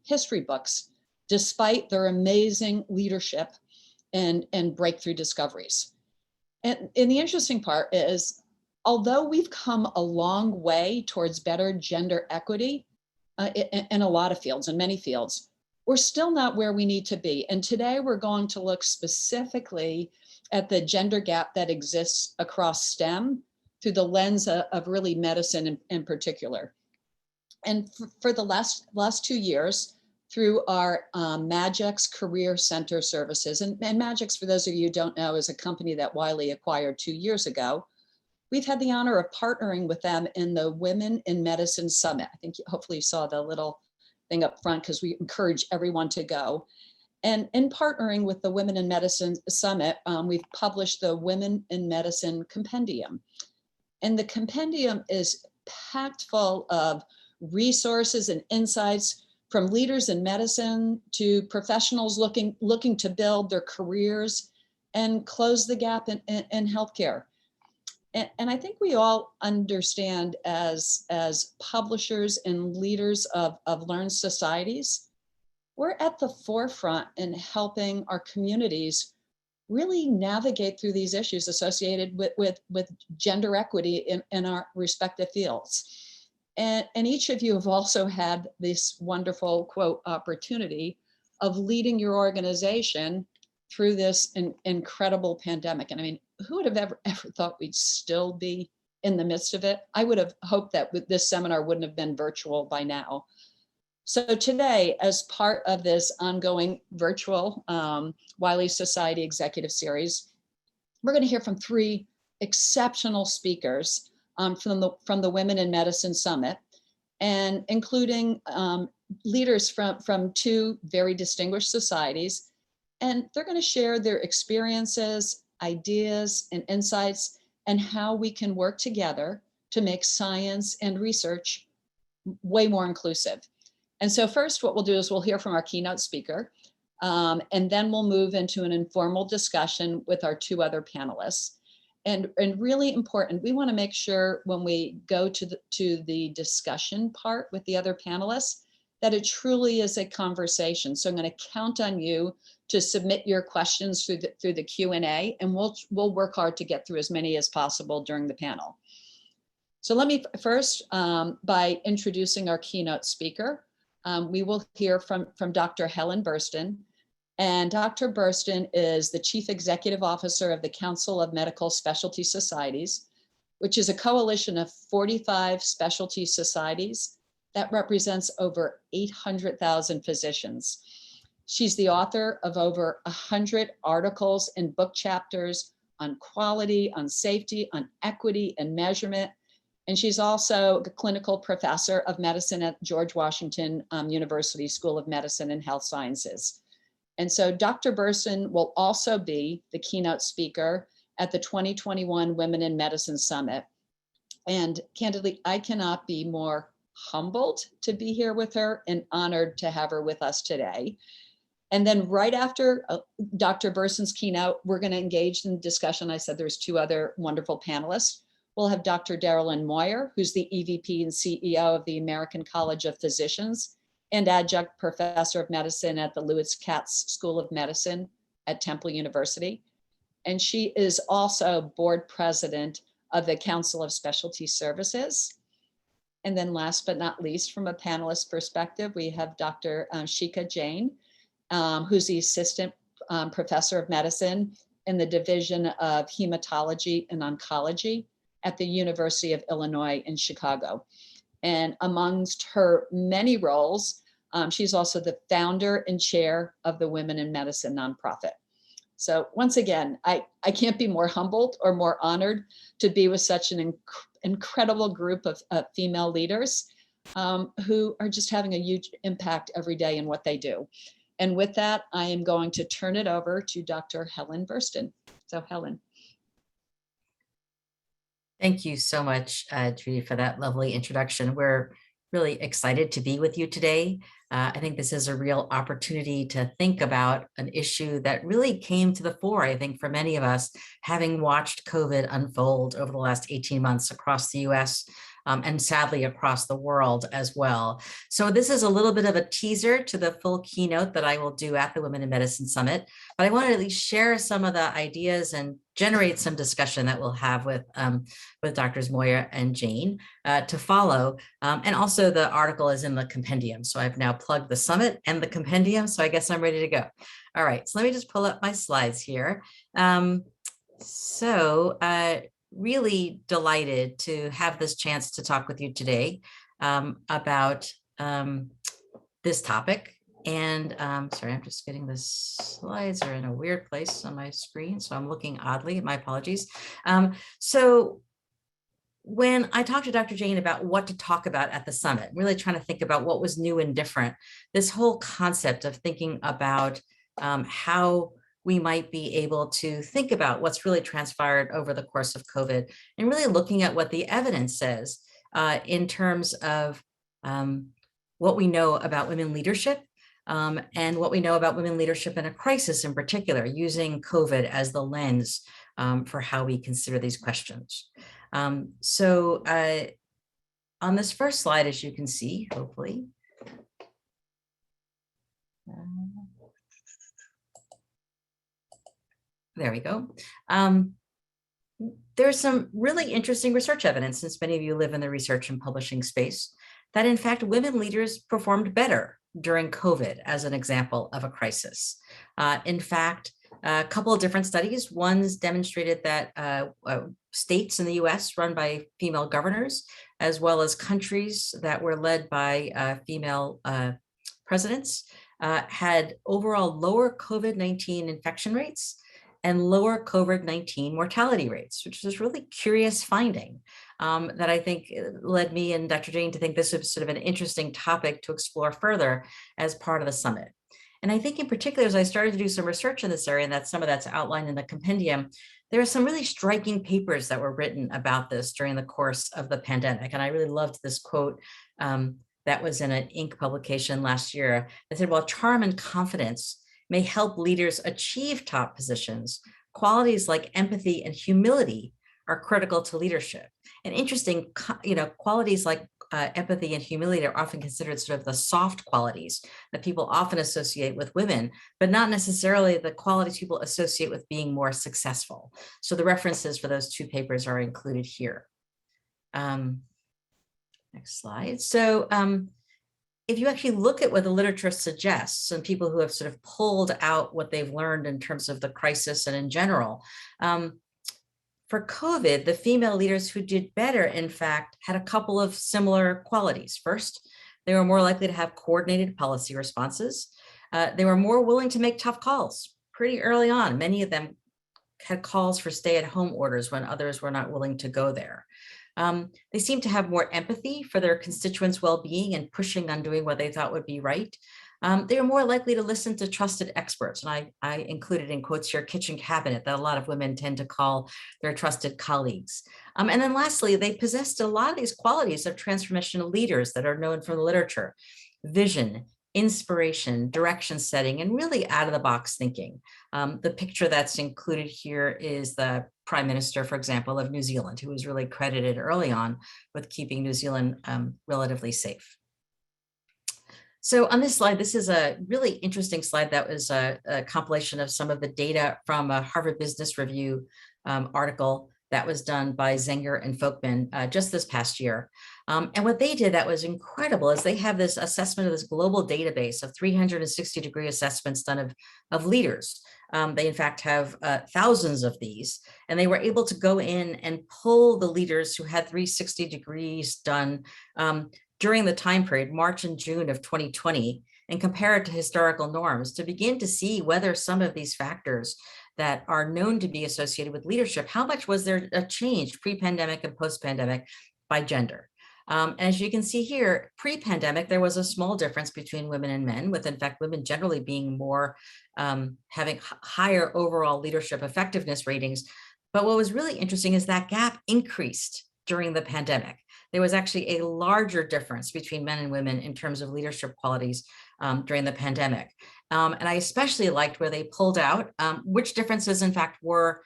history books, despite their amazing leadership and breakthrough discoveries. And the interesting part is, although we've come a long way towards better gender equity in a lot of fields, in many fields, we're still not where we need to be. And today we're going to look specifically at the gender gap that exists across STEM through the lens of really medicine in particular. And for the last 2 years, through our Magix Career Center services, and Magix, for those of you who don't know, is a company that Wiley acquired 2 years ago. We've had the honor of partnering with them in the Women in Medicine Summit. I think hopefully you saw the little thing up front, because we encourage everyone to go. And in partnering with the Women in Medicine Summit, we've published the Women in Medicine Compendium. And the compendium is packed full of resources and insights from leaders in medicine to professionals looking to build their careers and close the gap in healthcare. And I think we all understand as publishers and leaders of learned societies, we're at the forefront in helping our communities really navigate through these issues associated with gender equity in our respective fields. And each of you have also had this wonderful, quote, opportunity of leading your organization through this incredible pandemic. And I mean, who would have ever thought we'd still be in the midst of it? I would have hoped that with this seminar wouldn't have been virtual by now. So today, as part of this ongoing virtual Wiley Society Executive Series, we're going to hear from 3 exceptional speakers from the Women in Medicine Summit, and including leaders from 2 very distinguished societies. And they're going to share their experiences, ideas, and insights, and how we can work together to make science and research way more inclusive. And so first, what we'll do is we'll hear from our keynote speaker, and then we'll move into an informal discussion with our 2 other panelists. And really important, we want to make sure when we go to the discussion part with the other panelists, that it truly is a conversation. So I'm going to count on you to submit your questions through the Q&A, and we'll work hard to get through as many as possible during the panel. So let me first, by introducing our keynote speaker, we will hear from Dr. Helen Burstyn. And Dr. Burstyn is the Chief Executive Officer of the Council of Medical Specialty Societies, which is a coalition of 45 specialty societies that represents over 800,000 physicians. She's the author of over 100 articles and book chapters on quality, on safety, on equity and measurement. And she's also a clinical professor of medicine at George Washington University School of Medicine and Health Sciences. And so Dr. Burstyn will also be the keynote speaker at the 2021 Women in Medicine Summit. And candidly, I cannot be more humbled to be here with her and honored to have her with us today. And then right after Dr. Burstyn's keynote, we're going to engage in discussion. I said there's 2 other wonderful panelists. We'll have Dr. Darylyn Moyer, who's the EVP and CEO of the American College of Physicians and adjunct professor of medicine at the Lewis Katz School of Medicine at Temple University. And she is also board president of the Council of Specialty Services. And then last but not least, from a panelist perspective, we have Dr. Shika Jain, who's the assistant professor of medicine in the Division of Hematology and Oncology at the University of Illinois in Chicago. And amongst her many roles, she's also the founder and chair of the Women in Medicine nonprofit. So once again, I can't be more humbled or more honored to be with such an incredible group of female leaders who are just having a huge impact every day in what they do. And with that, I am going to turn it over to Dr. Helen Burstyn. So Helen. Thank you so much, Judy, for that lovely introduction. We're really excited to be with you today. I think this is a real opportunity to think about an issue that really came to the fore, I think, for many of us, having watched COVID unfold over the last 18 months across the US, and sadly across the world as well. So this is a little bit of a teaser to the full keynote that I will do at the Women in Medicine Summit, but I wanted to at least share some of the ideas and generate some discussion that we'll have with Drs. Moya and Jane to follow. And also the article is in the compendium. So I've now plugged the summit and the compendium. So I guess I'm ready to go. All right, so let me just pull up my slides here. Really delighted to have this chance to talk with you today about this topic. And sorry, I'm just getting the slides are in a weird place on my screen, so I'm looking oddly, my apologies. So when I talked to Dr. Jane about what to talk about at the summit, really trying to think about what was new and different, this whole concept of thinking about how we might be able to think about what's really transpired over the course of COVID, and really looking at what the evidence says in terms of what we know about women leadership and what we know about women leadership in a crisis in particular, using COVID as the lens for how we consider these questions. On this first slide, as you can see, hopefully, there we go. There's some really interesting research evidence, since many of you live in the research and publishing space, that in fact, women leaders performed better during COVID as an example of a crisis. In fact, a couple of different studies. One's demonstrated that states in the US run by female governors, as well as countries that were led by female presidents, had overall lower COVID-19 infection rates and lower COVID-19 mortality rates, which is really curious finding that I think led me and Dr. Jane to think this was sort of an interesting topic to explore further as part of the summit. And I think in particular, as I started to do some research in this area, and that some of that's outlined in the compendium, there are some really striking papers that were written about this during the course of the pandemic. And I really loved this quote that was in an Inc. publication last year that said, while charm and confidence may help leaders achieve top positions, qualities like empathy and humility are critical to leadership. And interesting, qualities like empathy and humility are often considered sort of the soft qualities that people often associate with women, but not necessarily the qualities people associate with being more successful. So the references for those two papers are included here. Next slide. So if you actually look at what the literature suggests, and people who have sort of pulled out what they've learned in terms of the crisis and in general, for COVID, the female leaders who did better, in fact, had a couple of similar qualities. First, they were more likely to have coordinated policy responses. They were more willing to make tough calls pretty early on. Many of them had calls for stay-at-home orders when others were not willing to go there. They seemed to have more empathy for their constituents' well-being and pushing on doing what they thought would be right. They were more likely to listen to trusted experts. And I included in quotes here, kitchen cabinet, that a lot of women tend to call their trusted colleagues. And then lastly, they possessed a lot of these qualities of transformational leaders that are known from the literature: vision, inspiration, direction setting, and really out of the box thinking. The picture that's included here is the Prime Minister, for example, of New Zealand, who was really credited early on with keeping New Zealand relatively safe. So on this slide, this is a really interesting slide that was a compilation of some of the data from a Harvard Business Review article that was done by Zenger and Folkman just this past year. And what they did that was incredible is they have this assessment of this global database of 360-degree assessments done of leaders. They in fact have thousands of these, and they were able to go in and pull the leaders who had 360 degrees done during the time period, March and June of 2020, and compare it to historical norms to begin to see whether some of these factors that are known to be associated with leadership, how much was there a change pre-pandemic and post-pandemic by gender. As you can see here, pre-pandemic, there was a small difference between women and men, with in fact women generally being more, having higher overall leadership effectiveness ratings. But what was really interesting is that gap increased during the pandemic. There was actually a larger difference between men and women in terms of leadership qualities during the pandemic. And I especially liked where they pulled out which differences in fact were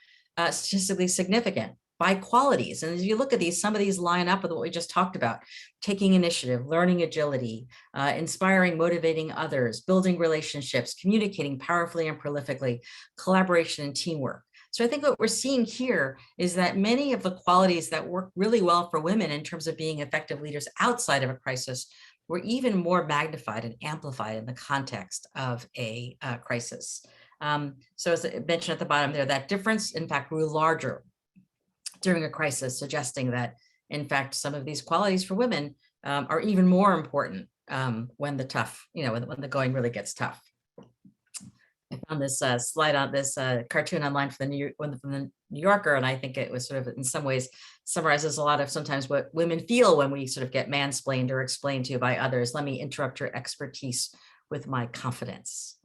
statistically significant. by qualities. And as you look at these, some of these line up with what we just talked about: taking initiative, learning agility, inspiring, motivating others, building relationships, communicating powerfully and prolifically, collaboration and teamwork. So I think what we're seeing here is that many of the qualities that work really well for women in terms of being effective leaders outside of a crisis were even more magnified and amplified in the context of a crisis. So as I mentioned at the bottom there, that difference, in fact, grew larger during a crisis, suggesting that, in fact, some of these qualities for women are even more important when the tough, when the going really gets tough. I found this slide on this cartoon online from the New Yorker, and I think it was sort of, in some ways, summarizes a lot of sometimes what women feel when we sort of get mansplained or explained to by others. Let me interrupt your expertise with my confidence.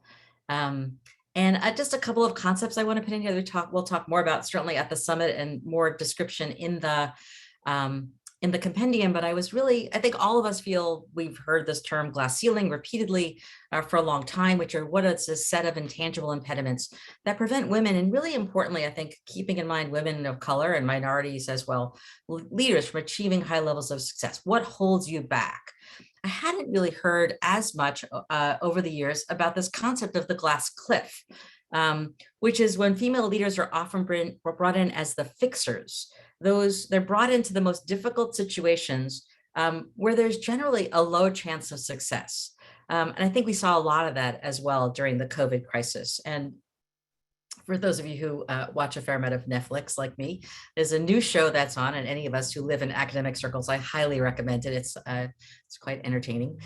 And just a couple of concepts I want to put in here. We'll talk more about certainly at the summit, and more description in the compendium. But I think all of us feel we've heard this term glass ceiling repeatedly for a long time, which are what is a set of intangible impediments that prevent women, and really importantly, I think, keeping in mind women of color and minorities as well, leaders, from achieving high levels of success. What holds you back? I hadn't really heard as much over the years about this concept of the glass cliff, which is when female leaders are often brought in as the fixers. They're brought into the most difficult situations where there's generally a low chance of success. And I think we saw a lot of that as well during the COVID crisis. And for those of you who watch a fair amount of Netflix like me, there's a new show that's on, and any of us who live in academic circles, I highly recommend it. It's quite entertaining.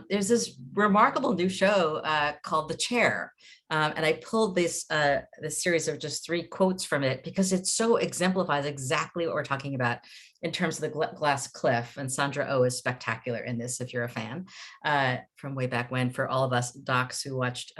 There's this remarkable new show called The Chair. And I pulled this series of just 3 quotes from it because it so exemplifies exactly what we're talking about in terms of the glass cliff. And Sandra Oh is spectacular in this, if you're a fan, from way back when, for all of us docs who watched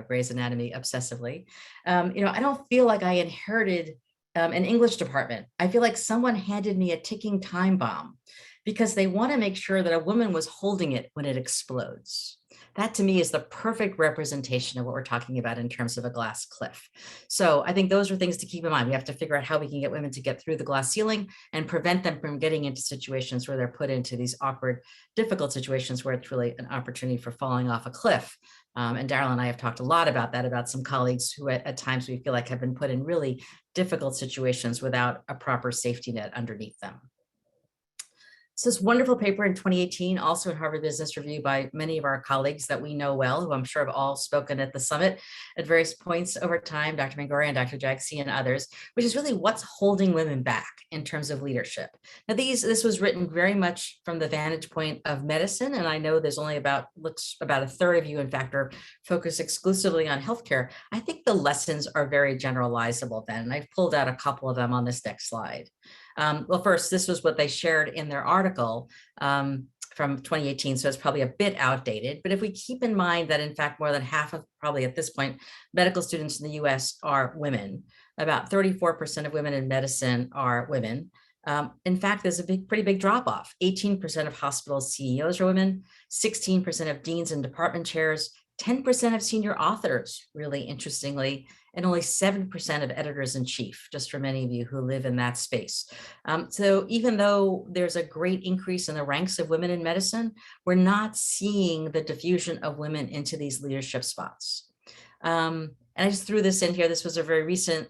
Grey's Anatomy obsessively. I don't feel like I inherited an English department. I feel like someone handed me a ticking time bomb, because they want to make sure that a woman was holding it when it explodes. That, to me, is the perfect representation of what we're talking about in terms of a glass cliff. So I think those are things to keep in mind. We have to figure out how we can get women to get through the glass ceiling and prevent them from getting into situations where they're put into these awkward, difficult situations where it's really an opportunity for falling off a cliff. And Daryl and I have talked a lot about that, about some colleagues who at times we feel like have been put in really difficult situations without a proper safety net underneath them. So this wonderful paper in 2018, also in Harvard Business Review, by many of our colleagues that we know well, who I'm sure have all spoken at the summit at various points over time, Dr. Mangoria, Dr. Jagsy, and others, which is really what's holding women back in terms of leadership. Now, this was written very much from the vantage point of medicine, and I know there's only about a third of you, in fact, are focused exclusively on healthcare. I think the lessons are very generalizable then, and I've pulled out a couple of them on this next slide. Well, first, this was what they shared in their article from 2018, so it's probably a bit outdated. But if we keep in mind that, in fact, more than half of, probably at this point, medical students in the US are women, about 34% of women in medicine are women. In fact, there's a pretty big drop off. 18% of hospital CEOs are women, 16% of deans and department chairs, 10% of senior authors, really interestingly, and only 7% of editors-in-chief, just for many of you who live in that space. So even though there's a great increase in the ranks of women in medicine, we're not seeing the diffusion of women into these leadership spots. And I just threw this in here. This was a very recent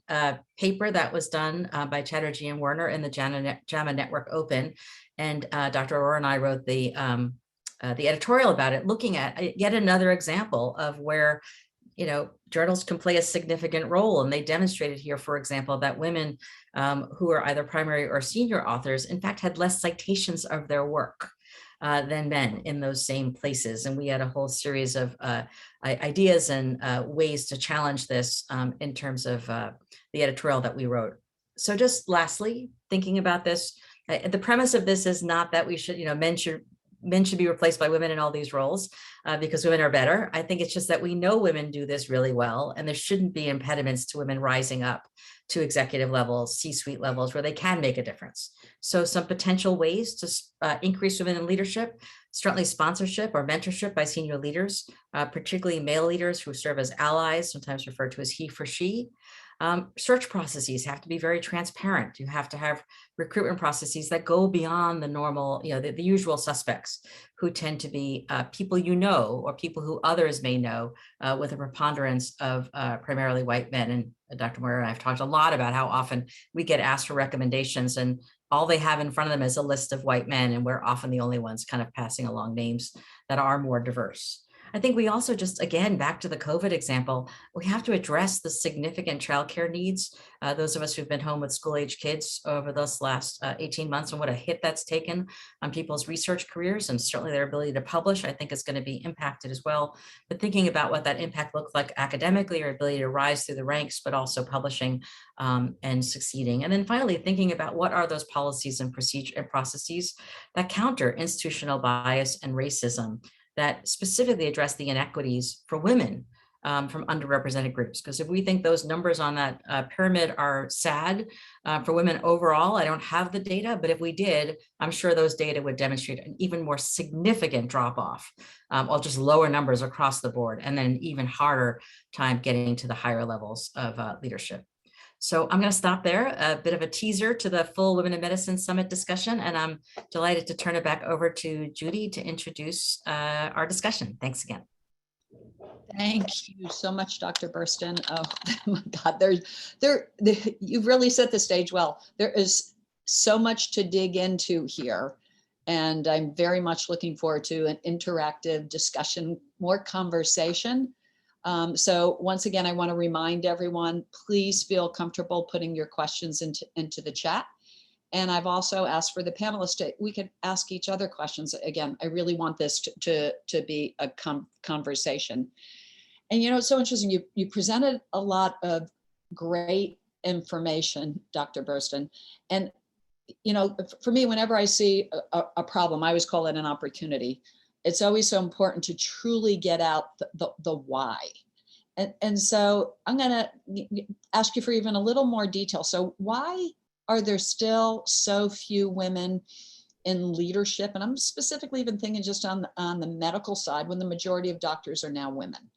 paper that was done by Chatterjee and Werner in the JAMA Network Open. And Dr. Aurora and I wrote the editorial about it, looking at yet another example of where journals can play a significant role. And they demonstrated here, for example, that women who are either primary or senior authors, in fact, had less citations of their work than men in those same places. And we had a whole series of ideas and ways to challenge this in terms of the editorial that we wrote. So just lastly, thinking about this, the premise of this is not that we should, men should be replaced by women in all these roles because women are better. I think it's just that we know women do this really well, and there shouldn't be impediments to women rising up to executive levels, C-suite levels, where they can make a difference. So some potential ways to increase women in leadership, certainly sponsorship or mentorship by senior leaders, particularly male leaders who serve as allies, sometimes referred to as he for she. Search processes have to be very transparent. You have to have recruitment processes that go beyond the normal, the usual suspects, who tend to be people or people who others may know, with a preponderance of primarily white men. And Dr. Moyer and I have talked a lot about how often we get asked for recommendations, and all they have in front of them is a list of white men, and we're often the only ones kind of passing along names that are more diverse. I think we also just, again, back to the COVID example, we have to address the significant childcare needs. Those of us who've been home with school-age kids over this last 18 months, and what a hit that's taken on people's research careers, and certainly their ability to publish, I think is going to be impacted as well. But thinking about what that impact looks like academically, or ability to rise through the ranks, but also publishing and succeeding. And then finally, thinking about what are those policies and processes that counter institutional bias and racism, that specifically address the inequities for women from underrepresented groups. Because if we think those numbers on that pyramid are sad for women overall, I don't have the data, but if we did, I'm sure those data would demonstrate an even more significant drop off, or just lower numbers across the board, and then an even harder time getting to the higher levels of leadership. So I'm going to stop there, a bit of a teaser to the full Women in Medicine Summit discussion, and I'm delighted to turn it back over to Judy to introduce our discussion. Thanks again. Thank you so much, Dr. Burston. Oh my God, you've really set the stage well. There is so much to dig into here, and I'm very much looking forward to an interactive discussion, more conversation. So once again, I want to remind everyone, please feel comfortable putting your questions into the chat. And I've also asked for the panelists we could ask each other questions. Again, I really want this to be a conversation. And it's so interesting, you presented a lot of great information, Dr. Burston. And for me, whenever I see a problem, I always call it an opportunity. It's always so important to truly get out the why. And so I'm going to ask you for even a little more detail. So why are there still so few women in leadership? And I'm specifically even thinking just on the medical side, when the majority of doctors are now women.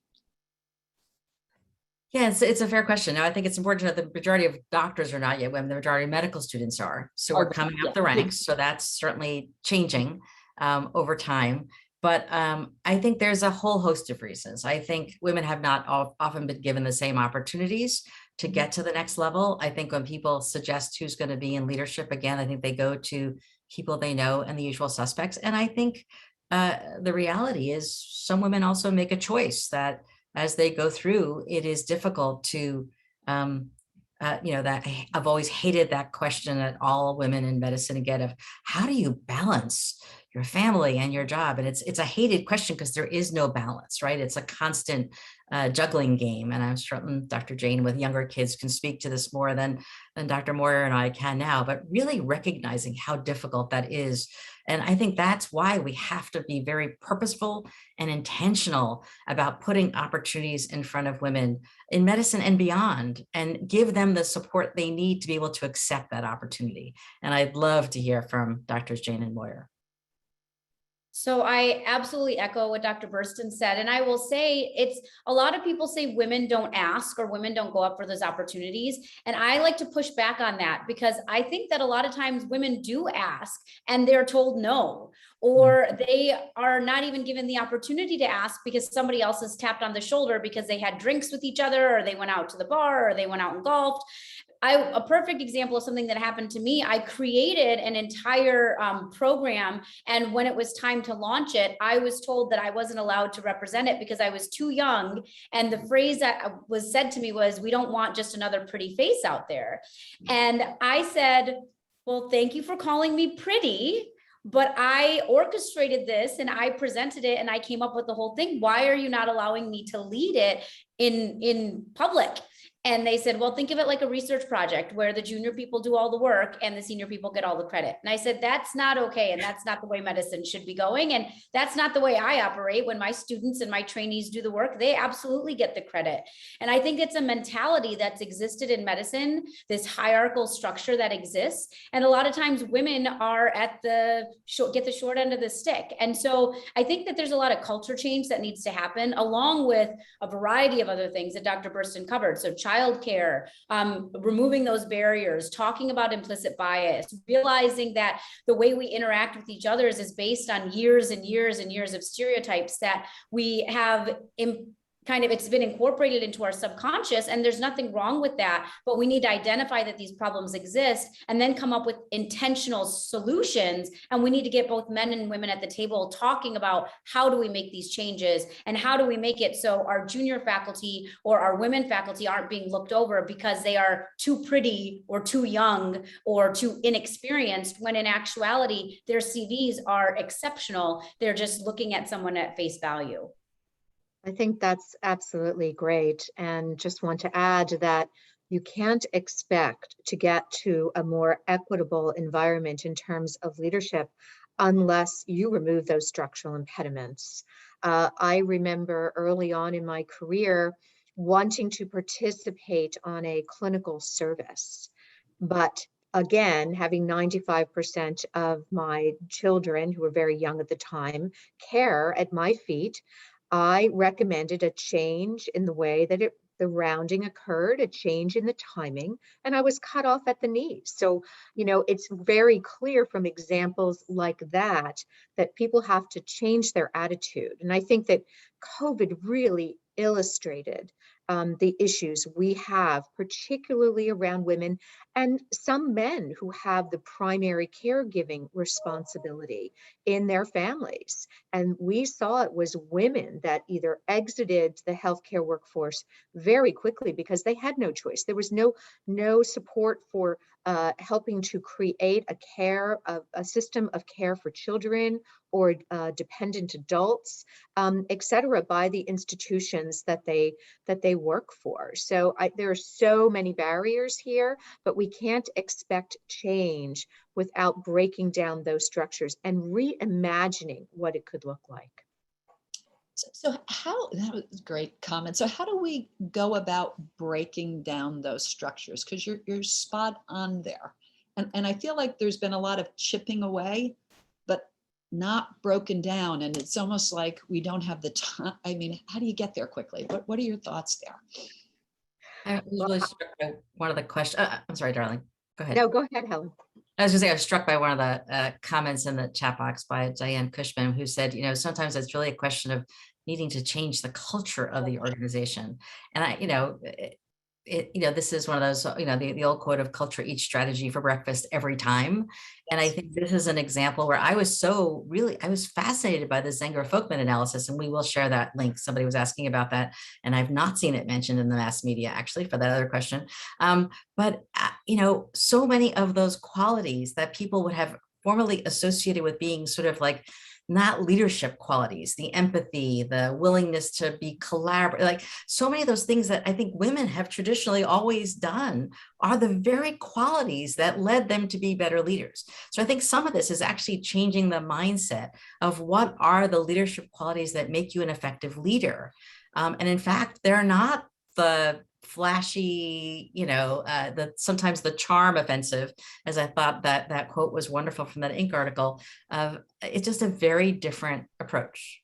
Yeah, it's a fair question. Now, I think it's important to know the majority of doctors are not yet women. The majority of medical students are. So we're coming up the ranks. So that's certainly changing over time. But I think there's a whole host of reasons. I think women have not often been given the same opportunities to get to the next level. I think when people suggest who's going to be in leadership, again, I think they go to people they know and the usual suspects. And I think the reality is some women also make a choice that as they go through, it is difficult to, that I've always hated that question that all women in medicine get of how do you balance your family and your job? And it's a hated question because there is no balance, right? It's a constant juggling game. And I'm certain Dr. Jane with younger kids can speak to this more than Dr. Moyer and I can now, but really recognizing how difficult that is. And I think that's why we have to be very purposeful and intentional about putting opportunities in front of women in medicine and beyond, and give them the support they need to be able to accept that opportunity. And I'd love to hear from Drs. Jane and Moyer. So I absolutely echo what Dr. Burston said. And I will say a lot of people say women don't ask or women don't go up for those opportunities. And I like to push back on that, because I think that a lot of times women do ask and they're told no, or they are not even given the opportunity to ask because somebody else has tapped on the shoulder because they had drinks with each other, or they went out to the bar, or they went out and golfed. A perfect example of something that happened to me, I created an entire program. And when it was time to launch it, I was told that I wasn't allowed to represent it because I was too young. And the phrase that was said to me was, "We don't want just another pretty face out there." And I said, "Well, thank you for calling me pretty, but I orchestrated this and I presented it and I came up with the whole thing. Why are you not allowing me to lead it in public?" And they said, "Well, think of it like a research project where the junior people do all the work and the senior people get all the credit." And I said, "That's not okay. And that's not the way medicine should be going. And that's not the way I operate. When my students and my trainees do the work, they absolutely get the credit." And I think it's a mentality that's existed in medicine, this hierarchical structure that exists. And a lot of times women are at get the short end of the stick. And so I think that there's a lot of culture change that needs to happen, along with a variety of other things that Dr. Burston covered. So childcare, removing those barriers, talking about implicit bias, realizing that the way we interact with each other is based on years and years and years of stereotypes that we have it's been incorporated into our subconscious, and there's nothing wrong with that, but we need to identify that these problems exist and then come up with intentional solutions. And we need to get both men and women at the table talking about how do we make these changes and how do we make it so our junior faculty or our women faculty aren't being looked over because they are too pretty or too young or too inexperienced, when in actuality, their CVs are exceptional. They're just looking at someone at face value. I think that's absolutely great. And just want to add that you can't expect to get to a more equitable environment in terms of leadership unless you remove those structural impediments. I remember early on in my career wanting to participate on a clinical service, but again, having 95% of my children, who were very young at the time, care at my feet, I recommended a change in the way that the rounding occurred, a change in the timing, and I was cut off at the knees. So, it's very clear from examples like that people have to change their attitude. And I think that COVID really illustrated the issues we have, particularly around women and some men who have the primary caregiving responsibility in their families. And we saw it was women that either exited the healthcare workforce very quickly because they had no choice. There was no support for helping to create a system of care for children or dependent adults, et cetera, by the institutions that they work for. So there are so many barriers here, but we can't expect change without breaking down those structures and reimagining what it could look like. So that was a great comment. So how do we go about breaking down those structures? Because you're spot on there. And I feel like there's been a lot of chipping away, but not broken down. And it's almost like we don't have the time. I mean, how do you get there quickly? What are your thoughts there? I was really struck by one of the questions. I'm sorry, darling. Go ahead. No, go ahead, Helen. I was going to say, I was struck by one of the comments in the chat box by Diane Cushman, who said, sometimes it's really a question of needing to change the culture of the organization. And this is one of those, the old quote of culture eats strategy for breakfast every time. And I think this is an example where I was fascinated by the Zenger-Folkman analysis, and we will share that link. Somebody was asking about that, and I've not seen it mentioned in the mass media, actually, for that other question. But so many of those qualities that people would have formerly associated with being sort of like not leadership qualities, the empathy, the willingness to be collaborative, like so many of those things that I think women have traditionally always done are the very qualities that led them to be better leaders. So I think some of this is actually changing the mindset of what are the leadership qualities that make you an effective leader. And in fact, they're not the flashy, sometimes the charm offensive, as I thought that quote was wonderful from that Inc. article. It's just a very different approach.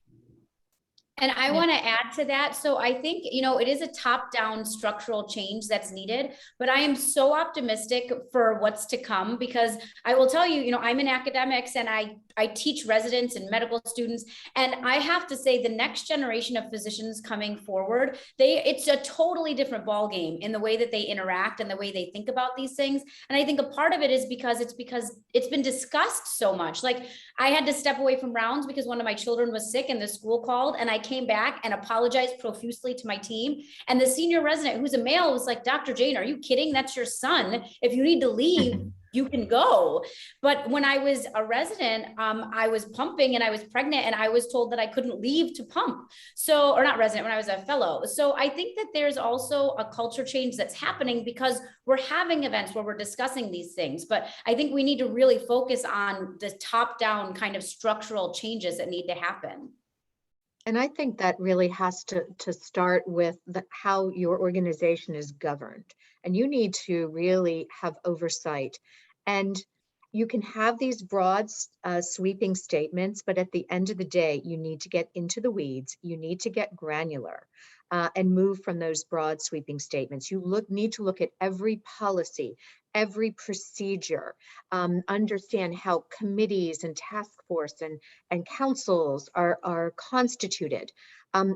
And I want to add to that. So I think, it is a top-down structural change that's needed, but I am so optimistic for what's to come, because I will tell you, I'm in academics and I teach residents and medical students. And I have to say the next generation of physicians coming forward, it's a totally different ballgame in the way that they interact and the way they think about these things. And I think a part of it is because it's been discussed so much. Like I had to step away from rounds because one of my children was sick and the school called, and I came back and apologized profusely to my team. And the senior resident, who's a male, was like, "Dr. Jane, are you kidding? That's your son. If you need to leave, you can go." But when I was a resident, I was pumping and I was pregnant and I was told that I couldn't leave to pump. So, or not resident, when I was a fellow. So I think that there's also a culture change that's happening because we're having events where we're discussing these things. But I think we need to really focus on the top-down kind of structural changes that need to happen. And I think that really has to start with how your organization is governed. And you need to really have oversight. And You can have these broad sweeping statements, but at the end of the day, you need to get into the weeds. You need to get granular and move from those broad sweeping statements. You need to look at every policy, every procedure, understand how committees and task force and councils are constituted.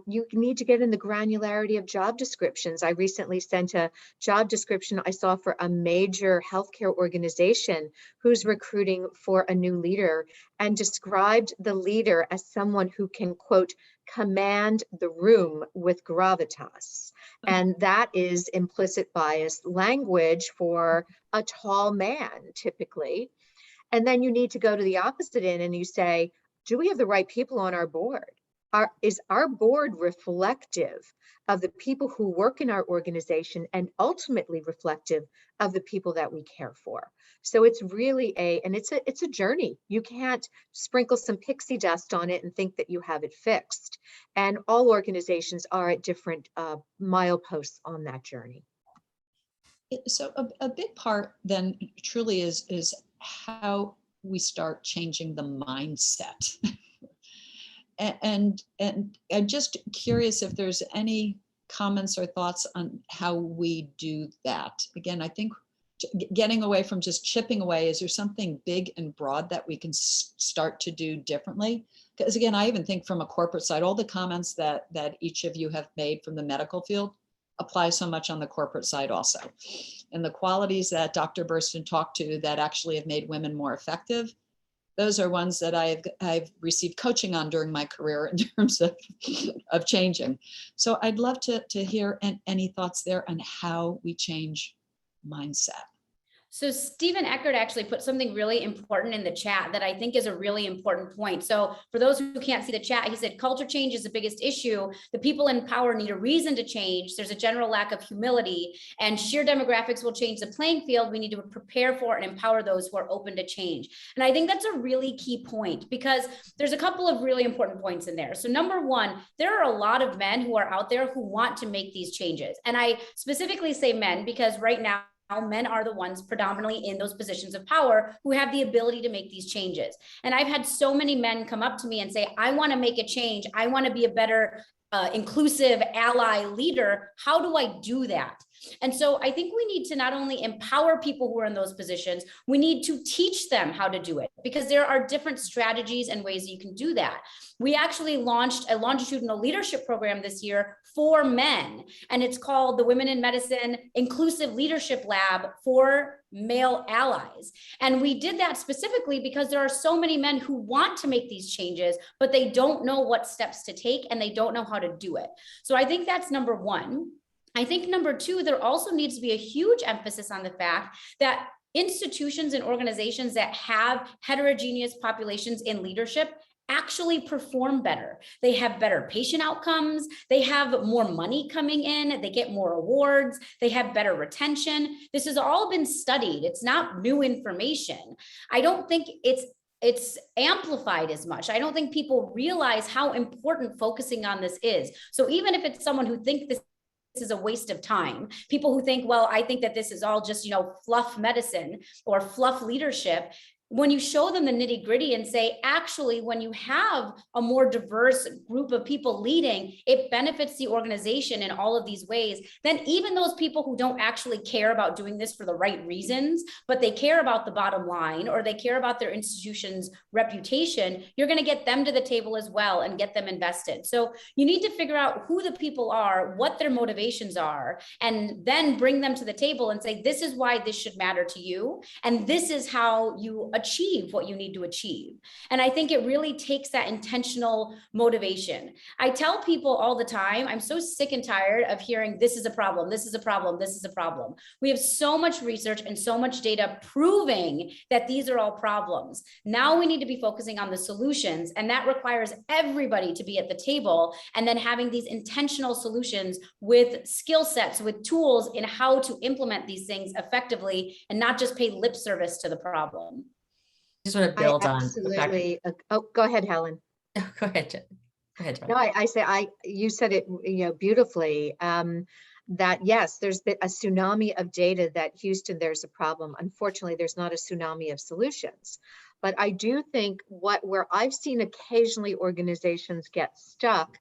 You need to get in the granularity of job descriptions. I recently sent a job description I saw for a major healthcare organization who's recruiting for a new leader, and described the leader as someone who can, quote, command the room with gravitas. And that is implicit bias language for a tall man, typically. And then you need to go to the opposite end and you say, do we have the right people on our board? Is our board reflective of the people who work in our organization and ultimately reflective of the people that we care for? So it's really it's a journey. You can't sprinkle some pixie dust on it and think that you have it fixed. And all organizations are at different mileposts on that journey. So a big part then truly is how we start changing the mindset. And I'm just curious if there's any comments or thoughts on how we do that. Again, I think getting away from just chipping away, is there something big and broad that we can start to do differently? Because again, I even think from a corporate side, all the comments that each of you have made from the medical field apply so much on the corporate side also. And the qualities that Dr. Burston talked to that actually have made women more effective, those are ones that I've received coaching on during my career in terms of changing. So I'd love to hear any thoughts there on how we change mindset. So Stephen Eckert actually put something really important in the chat that I think is a really important point. So for those who can't see the chat, he said, culture change is the biggest issue. The people in power need a reason to change. There's a general lack of humility, and sheer demographics will change the playing field. We need to prepare for and empower those who are open to change. And I think that's a really key point, because there's a couple of really important points in there. So number one, there are a lot of men who are out there who want to make these changes. And I specifically say men because right now, men are the ones predominantly in those positions of power who have the ability to make these changes. And I've had so many men come up to me and say, I want to make a change. I want to be a better inclusive ally leader. How do I do that? And so I think we need to not only empower people who are in those positions, we need to teach them how to do it, because there are different strategies and ways that you can do that. We actually launched a longitudinal leadership program this year for men, and it's called the Women in Medicine Inclusive Leadership Lab for Male Allies. And we did that specifically because there are so many men who want to make these changes, but they don't know what steps to take and they don't know how to do it. So I think that's number one. I think number two, there also needs to be a huge emphasis on the fact that institutions and organizations that have heterogeneous populations in leadership actually perform better. They have better patient outcomes. They have more money coming in. They get more awards. They have better retention. This has all been studied. It's not new information. I don't think it's amplified as much. I don't think people realize how important focusing on this is. So even if it's someone who thinks this is a waste of time, people who think, well, I think that this is all just, fluff medicine or fluff leadership, when you show them the nitty gritty and say, actually, when you have a more diverse group of people leading, it benefits the organization in all of these ways, then even those people who don't actually care about doing this for the right reasons, but they care about the bottom line or they care about their institution's reputation, you're going to get them to the table as well and get them invested. So you need to figure out who the people are, what their motivations are, and then bring them to the table and say, this is why this should matter to you. And this is how you achieve what you need to achieve. And I think it really takes that intentional motivation. I tell people all the time, I'm so sick and tired of hearing this is a problem, this is a problem, this is a problem. We have so much research and so much data proving that these are all problems. Now we need to be focusing on the solutions, and that requires everybody to be at the table and then having these intentional solutions with skill sets, with tools in how to implement these things effectively and not just pay lip service to the problem. I just want to build on the fact. Oh, go ahead, Helen. Go ahead, Jen. Go ahead, Jen. No, you said it, beautifully. that yes, there's been a tsunami of data that Houston, there's a problem. Unfortunately, there's not a tsunami of solutions. But I do think where I've seen occasionally organizations get stuck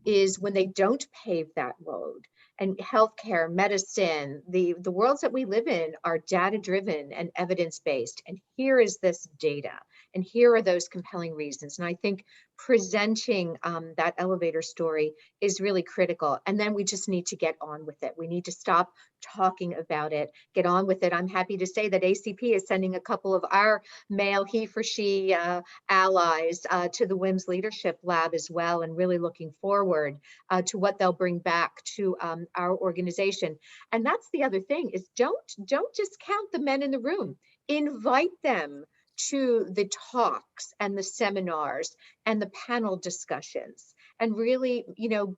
is when they don't pave that road. And healthcare, medicine, the worlds that we live in are data driven and evidence based. And here is this data, and here are those compelling reasons. And I think presenting that elevator story is really critical. And then we just need to get on with it. We need to stop talking about it, get on with it. I'm happy to say that ACP is sending a couple of our male he for she allies to the WIMS Leadership Lab as well, and really looking forward to what they'll bring back to our organization. And that's the other thing is don't just count the men in the room. Invite them to the talks and the seminars and the panel discussions, and really,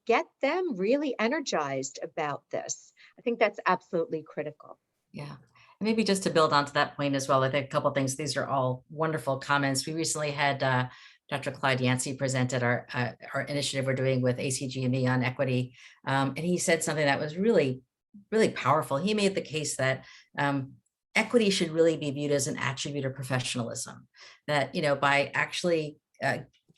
get them really energized about this. I think that's absolutely critical. Yeah. And maybe just to build onto that point as well, I think a couple of things. These are all wonderful comments. We recently had Dr. Clyde Yancey presented our initiative we're doing with ACG&E on equity. And he said something that was really, really powerful. He made the case that equity should really be viewed as an attribute of professionalism, that, by actually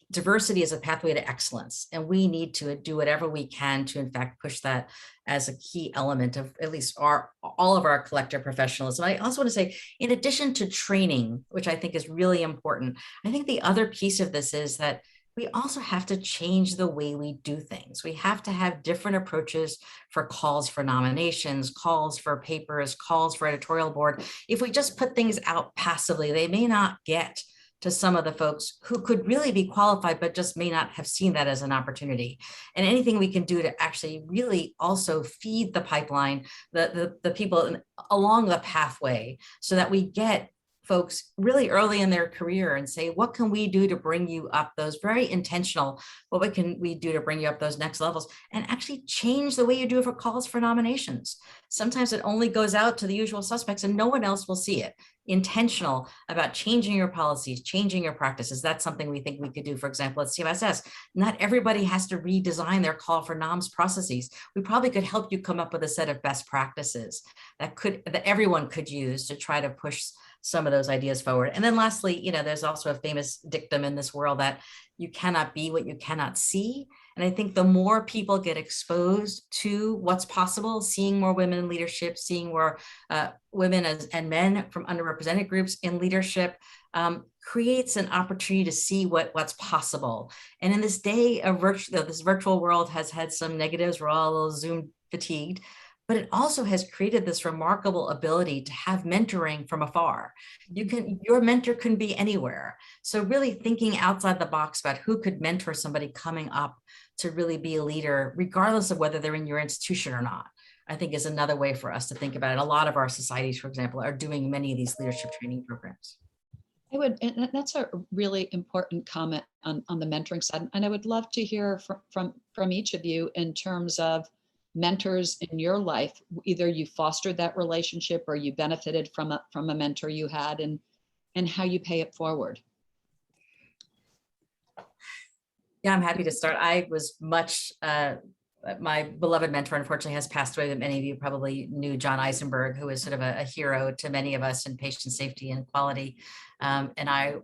diversity is a pathway to excellence, and we need to do whatever we can to, in fact, push that as a key element of at least all of our collective professionalism. I also want to say, in addition to training, which I think is really important, I think the other piece of this is that we also have to change the way we do things. We have to have different approaches for calls for nominations, calls for papers, calls for editorial board. If we just put things out passively, they may not get to some of the folks who could really be qualified, but just may not have seen that as an opportunity. And anything we can do to actually really also feed the pipeline, the people along the pathway, so that we get folks really early in their career and say, what can we do to bring you up those very intentional, what can we do to bring you up those next levels, and actually change the way you do it for calls for nominations. Sometimes it only goes out to the usual suspects and no one else will see it. Intentional about changing your policies, changing your practices. That's something we think we could do, for example, at CMSS. Not everybody has to redesign their call for noms processes. We probably could help you come up with a set of best practices that everyone could use to try to push some of those ideas forward. And then lastly, there's also a famous dictum in this world that you cannot be what you cannot see. And I think the more people get exposed to what's possible, seeing more women in leadership, seeing more women and men from underrepresented groups in leadership, creates an opportunity to see what's possible. And in this day of this virtual world has had some negatives. We're all a little Zoom fatigued. But it also has created this remarkable ability to have mentoring from afar. Your mentor can be anywhere. So really thinking outside the box about who could mentor somebody coming up to really be a leader, regardless of whether they're in your institution or not, I think is another way for us to think about it. A lot of our societies, for example, are doing many of these leadership training programs. And that's a really important comment on the mentoring side. And I would love to hear from each of you in terms of mentors in your life. Either you fostered that relationship or you benefited from a mentor you had, and how you pay it forward. Yeah, I'm happy to start. I was my beloved mentor, unfortunately, has passed away. Many of you probably knew John Eisenberg, who was sort of a hero to many of us in patient safety and quality. And I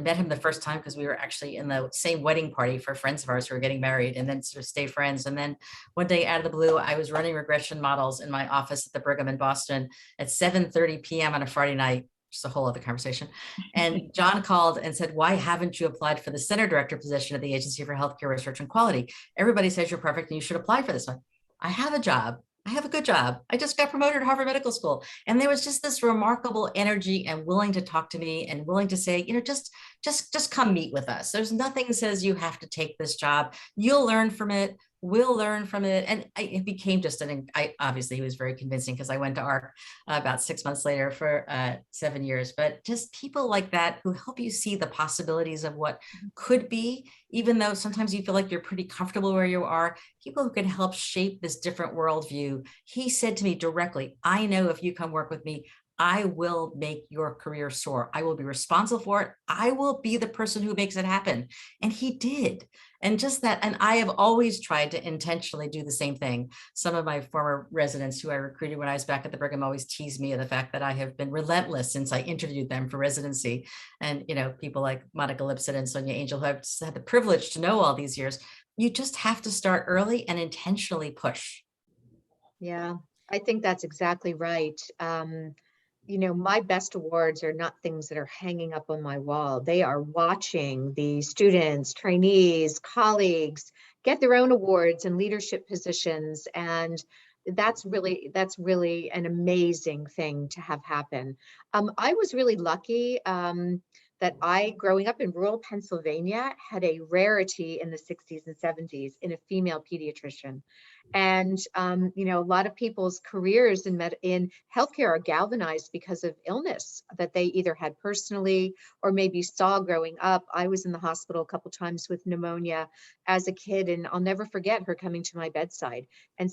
met him the first time because we were actually in the same wedding party for friends of ours who were getting married, and then sort of stay friends. And then one day out of the blue, I was running regression models in my office at the Brigham in Boston at 7:30 p.m. on a Friday night, just a whole other conversation. And John called and said, why haven't you applied for the center director position at the Agency for Healthcare Research and Quality? Everybody says you're perfect and you should apply for this one. I have a job. I have a good job. I just got promoted to Harvard Medical School. And there was just this remarkable energy and willing to talk to me and willing to say, just come meet with us. There's nothing that says you have to take this job. You'll learn from it. We'll learn from it. And it became just obviously he was very convincing because I went to ARC about 6 months later for 7 years, but just people like that who help you see the possibilities of what could be, even though sometimes you feel like you're pretty comfortable where you are, people who can help shape this different worldview. He said to me directly, I know if you come work with me, I will make your career soar. I will be responsible for it. I will be the person who makes it happen. And he did. And just that, and I have always tried to intentionally do the same thing. Some of my former residents who I recruited when I was back at the Brigham always tease me of the fact that I have been relentless since I interviewed them for residency. And, people like Monica Lipson and Sonia Angel, who I've just had the privilege to know all these years, you just have to start early and intentionally push. Yeah, I think that's exactly right. My best awards are not things that are hanging up on my wall. They are watching the students, trainees, colleagues get their own awards and leadership positions. And that's really an amazing thing to have happen. I was really lucky that growing up in rural Pennsylvania, had a rarity in the 60s and 70s in a female pediatrician. And, a lot of people's careers in healthcare are galvanized because of illness that they either had personally or maybe saw growing up. I was in the hospital a couple times with pneumonia as a kid, and I'll never forget her coming to my bedside and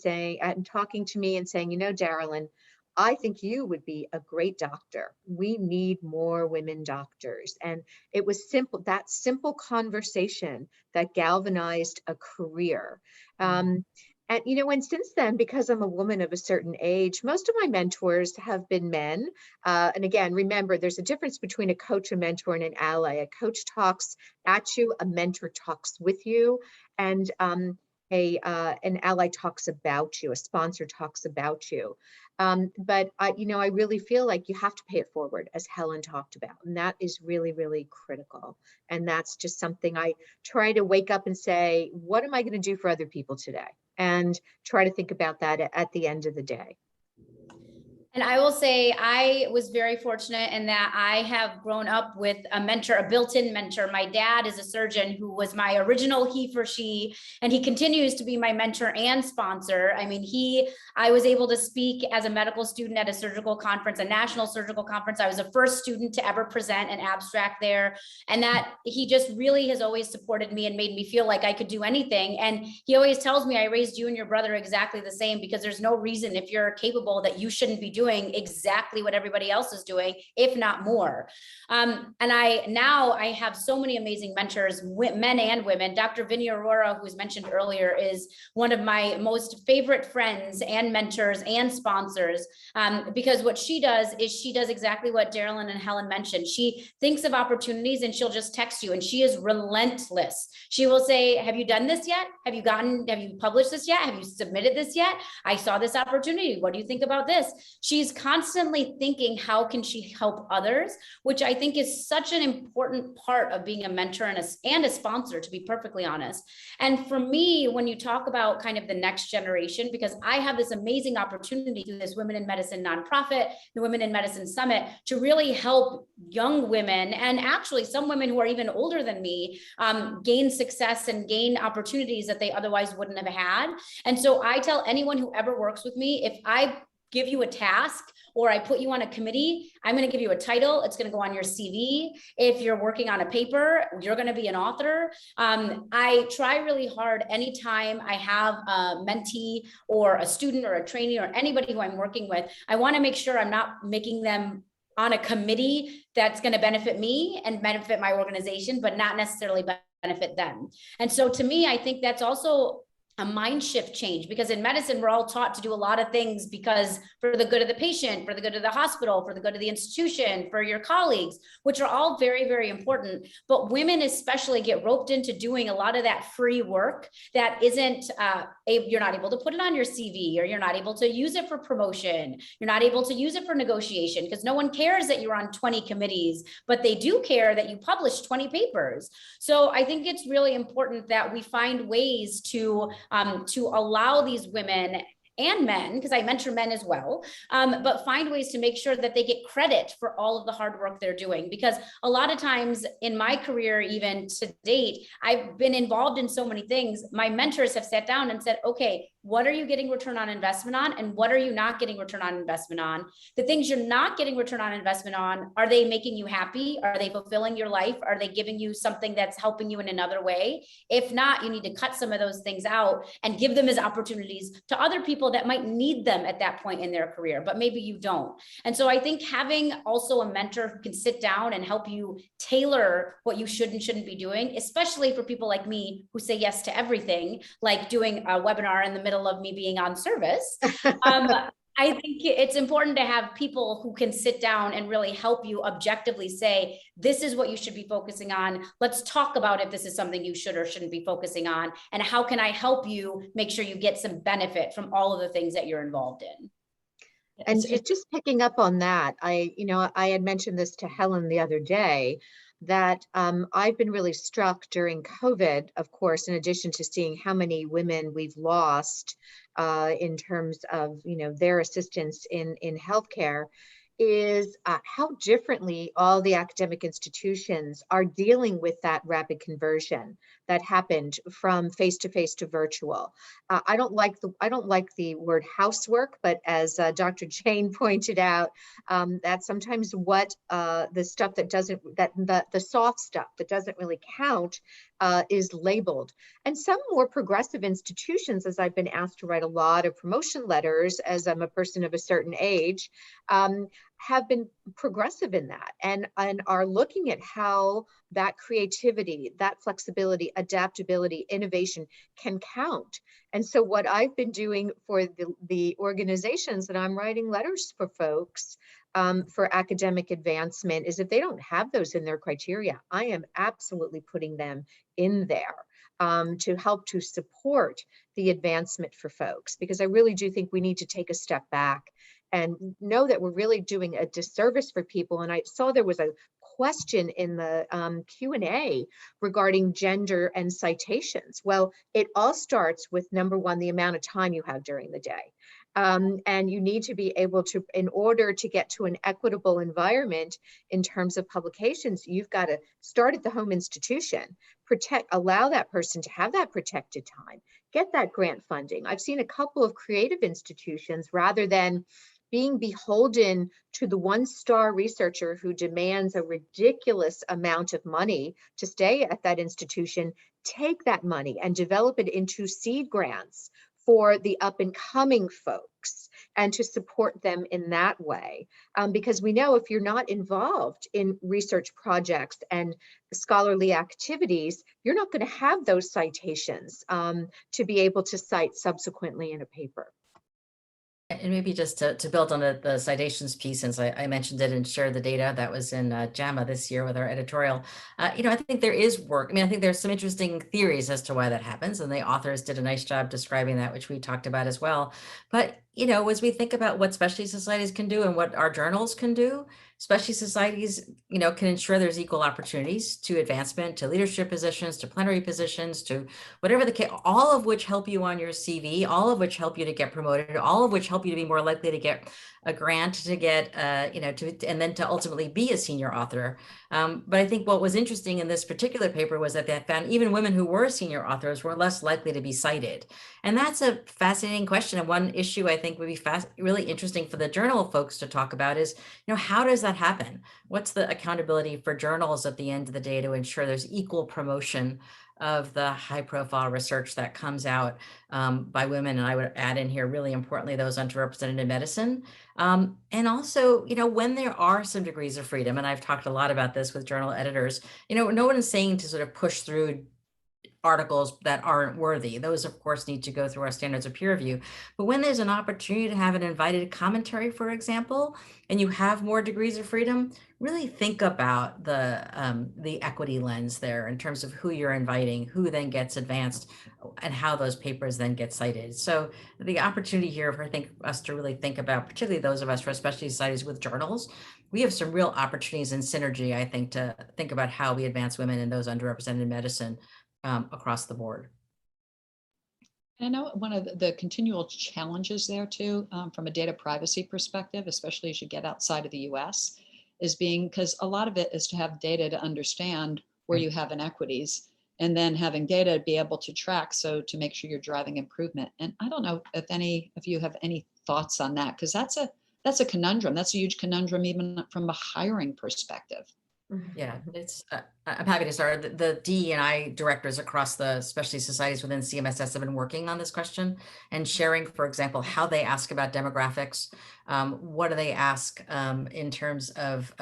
talking to me and saying, Darylyn, I think you would be a great doctor. We need more women doctors. And it was that simple conversation that galvanized a career. And since then, because I'm a woman of a certain age, most of my mentors have been men. And again, remember, there's a difference between a coach, a mentor, and an ally. A coach talks at you, a mentor talks with you, and an ally talks about you, a sponsor talks about you. But I really feel like you have to pay it forward, as Helen talked about. And that is really, really critical. And that's just something I try to wake up and say, what am I going to do for other people today? And try to think about that at the end of the day. And I will say I was very fortunate in that I have grown up with a mentor, a built-in mentor. My dad is a surgeon who was my original he for she, and he continues to be my mentor and sponsor. I mean, I was able to speak as a medical student at a surgical conference, a national surgical conference. I was the first student to ever present an abstract there. And that he just really has always supported me and made me feel like I could do anything. And he always tells me, I raised you and your brother exactly the same, because there's no reason, if you're capable, that you shouldn't be doing exactly what everybody else is doing, if not more. And I have so many amazing mentors, men and women. Dr. Vinny Aurora, who was mentioned earlier, is one of my most favorite friends and mentors and sponsors, because what she does is she does exactly what Darylyn and Helen mentioned. She thinks of opportunities and she'll just text you, and she is relentless. She will say, have you done this yet? Have you published this yet? Have you submitted this yet? I saw this opportunity. What do you think about this? She's constantly thinking, how can she help others? Which I think is such an important part of being a mentor and a sponsor, to be perfectly honest. And for me, when you talk about kind of the next generation, because I have this amazing opportunity through this Women in Medicine nonprofit, the Women in Medicine Summit, to really help young women, and actually some women who are even older than me, gain success and gain opportunities that they otherwise wouldn't have had. And so I tell anyone who ever works with me, if I give you a task or I put you on a committee, I'm going to give you a title. It's going to go on your CV. If you're working on a paper, you're going to be an author. I try really hard anytime I have a mentee or a student or a trainee or anybody who I'm working with, I want to make sure I'm not making them on a committee that's going to benefit me and benefit my organization, but not necessarily benefit them. And so to me, I think that's also a mind shift change, because in medicine, we're all taught to do a lot of things because for the good of the patient, for the good of the hospital, for the good of the institution, for your colleagues, which are all very, very important. But women especially get roped into doing a lot of that free work that isn't, you're not able to put it on your CV, or you're not able to use it for promotion. You're not able to use it for negotiation, because no one cares that you're on 20 committees, but they do care that you publish 20 papers. So I think it's really important that we find ways to allow these women and men, because I mentor men as well, but find ways to make sure that they get credit for all of the hard work they're doing. Because a lot of times in my career, even to date, I've been involved in so many things. My mentors have sat down and said, okay, what are you getting return on investment on? And what are you not getting return on investment on? The things you're not getting return on investment on, are they making you happy? Are they fulfilling your life? Are they giving you something that's helping you in another way? If not, you need to cut some of those things out and give them as opportunities to other people people that might need them at that point in their career, but maybe you don't. And so I think having also a mentor who can sit down and help you tailor what you should and shouldn't be doing, especially for people like me who say yes to everything, like doing a webinar in the middle of me being on service. I think it's important to have people who can sit down and really help you objectively say, this is what you should be focusing on. Let's talk about if this is something you should or shouldn't be focusing on. And how can I help you make sure you get some benefit from all of the things that you're involved in? And just picking up on that, I had mentioned this to Helen the other day, that I've been really struck during COVID, of course, in addition to seeing how many women we've lost in terms of, their assistance in healthcare, is how differently all the academic institutions are dealing with that rapid conversion that happened from face-to-face to virtual. I don't like the word housework, but as Dr. Jane pointed out, that sometimes what the stuff the soft stuff that doesn't really count is labeled. And some more progressive institutions, as I've been asked to write a lot of promotion letters as I'm a person of a certain age, have been progressive in that and are looking at how that creativity, that flexibility, adaptability, innovation can count. And so what I've been doing for the organizations that I'm writing letters for folks for academic advancement is, if they don't have those in their criteria, I am absolutely putting them in there to help to support the advancement for folks, because I really do think we need to take a step back and know that we're really doing a disservice for people. And I saw there was a question in the Q&A regarding gender and citations. Well, it all starts with, number one, the amount of time you have during the day. And you need to be able to, in order to get to an equitable environment in terms of publications, you've got to start at the home institution, allow that person to have that protected time, get that grant funding. I've seen a couple of creative institutions, rather than being beholden to the one-star researcher who demands a ridiculous amount of money to stay at that institution, take that money and develop it into seed grants for the up-and-coming folks and to support them in that way. Because we know if you're not involved in research projects and scholarly activities, you're not going to have those citations to be able to cite subsequently in a paper. And maybe just to build on the citations piece, since I mentioned it and shared the data that was in JAMA this year with our editorial, I think there is work. I think there's some interesting theories as to why that happens, and the authors did a nice job describing that, which we talked about as well. But, as we think about what specialty societies can do and what our journals can do, specialty societies, can ensure there's equal opportunities to advancement, to leadership positions, to plenary positions, to whatever the case, all of which help you on your CV, all of which help you to get promoted, all of which help you to be more likely to get a grant, to get, and then to ultimately be a senior author. But I think what was interesting in this particular paper was that they found even women who were senior authors were less likely to be cited. And that's a fascinating question. And one issue I think would be really interesting for the journal folks to talk about is, how does that happen? What's the accountability for journals at the end of the day to ensure there's equal promotion of the high profile research that comes out by women? And I would add in here, really importantly, those underrepresented in medicine. And also, when there are some degrees of freedom, and I've talked a lot about this with journal editors, no one is saying to sort of push through articles that aren't worthy. Those, of course, need to go through our standards of peer review. But when there's an opportunity to have an invited commentary, for example, and you have more degrees of freedom, really think about the equity lens there in terms of who you're inviting, who then gets advanced, and how those papers then get cited. So the opportunity here for us to really think about, particularly those of us for specialty societies with journals, we have some real opportunities in synergy, I think, to think about how we advance women and those underrepresented in medicine across the board. I know one of the continual challenges there too, from a data privacy perspective, especially as you get outside of the US, is because a lot of it is to have data to understand where you have inequities, and then having data to be able to track, so to make sure you're driving improvement. And I don't know if any of you have any thoughts on that, because that's a conundrum. That's a huge conundrum, even from a hiring perspective. Yeah, it's I'm happy to start. The DE&I directors across the specialty societies within CMSS have been working on this question and sharing, for example, how they ask about demographics. What do they ask in terms of,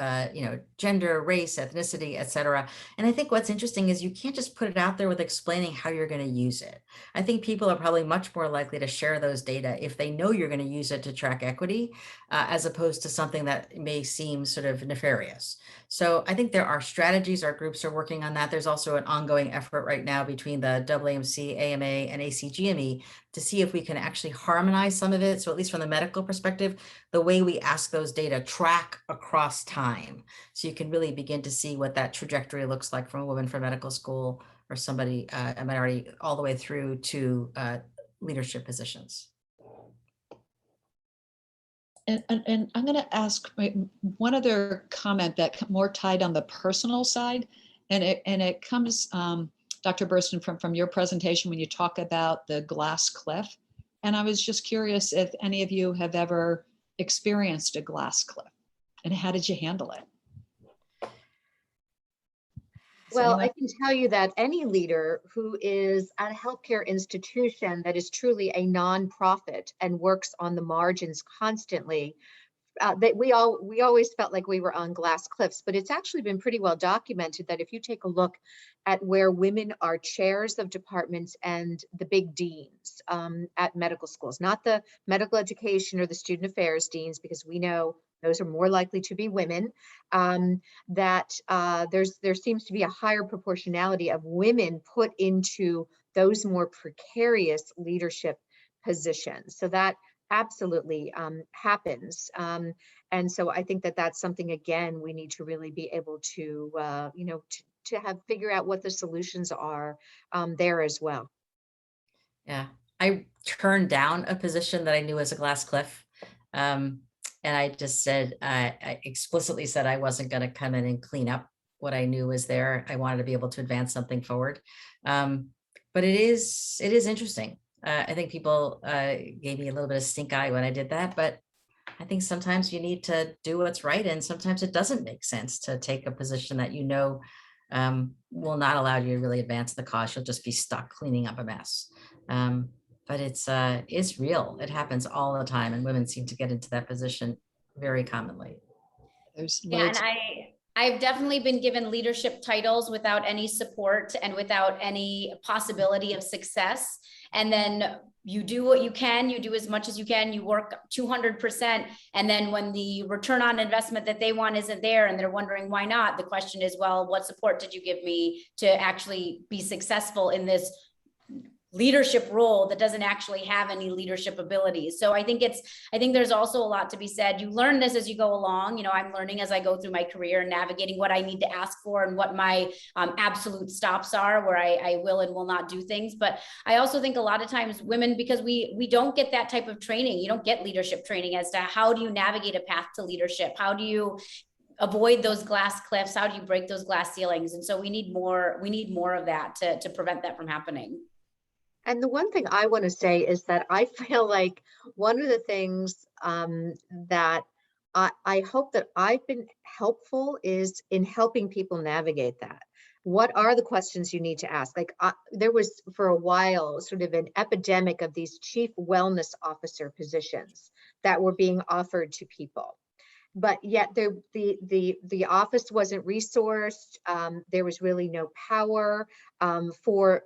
gender, race, ethnicity, et cetera. And I think what's interesting is you can't just put it out there with explaining how you're going to use it. I think people are probably much more likely to share those data if they know you're going to use it to track equity, as opposed to something that may seem sort of nefarious. So I think there are strategies, our groups are working on that. There's also an ongoing effort right now between the AAMC, AMA, and ACGME to see if we can actually harmonize some of it. So at least from the medical perspective, the way we ask those data track across time. So you can really begin to see what that trajectory looks like from a woman from medical school or somebody, a minority, all the way through to leadership positions. And I'm going to ask one other comment that more tied on the personal side, and it comes, Dr. Burston, from your presentation when you talk about the glass cliff. And I was just curious if any of you have ever experienced a glass cliff, and how did you handle it? Well, I can tell you that any leader who is at a healthcare institution that is truly a nonprofit and works on the margins constantly, that we always felt like we were on glass cliffs, but it's actually been pretty well documented that if you take a look at where women are chairs of departments and the big deans at medical schools, not the medical education or the student affairs deans, because we know those are more likely to be women, there seems to be a higher proportionality of women put into those more precarious leadership positions. So that absolutely happens. And so I think that that's something, again, we need to really be able to, to figure out what the solutions are there as well. Yeah, I turned down a position that I knew was a glass cliff. And I just said, I explicitly said I wasn't going to come in and clean up what I knew was there. I wanted to be able to advance something forward. But it is interesting. I think people gave me a little bit of stink eye when I did that, but I think sometimes you need to do what's right. And sometimes it doesn't make sense to take a position that will not allow you to really advance the cause. You'll just be stuck cleaning up a mess. But it's real. It happens all the time. And women seem to get into that position very commonly. And I've definitely been given leadership titles without any support and without any possibility of success. And then you do what you can, you do as much as you can, you work 200%. And then when the return on investment that they want isn't there and they're wondering why not, the question is, well, what support did you give me to actually be successful in this leadership role that doesn't actually have any leadership abilities? So I think there's also a lot to be said. You learn this as you go along. I'm learning as I go through my career, navigating what I need to ask for and what my absolute stops are, where I will and will not do things. But I also think a lot of times women, because we don't get that type of training, you don't get leadership training as to how do you navigate a path to leadership? How do you avoid those glass cliffs? How do you break those glass ceilings? And so we need more of that to prevent that from happening. And the one thing I want to say is that I feel like one of the things that I hope that I've been helpful is in helping people navigate that. What are the questions you need to ask? Like there was for a while sort of an epidemic of these chief wellness officer positions that were being offered to people. But yet the office wasn't resourced. There was really no power for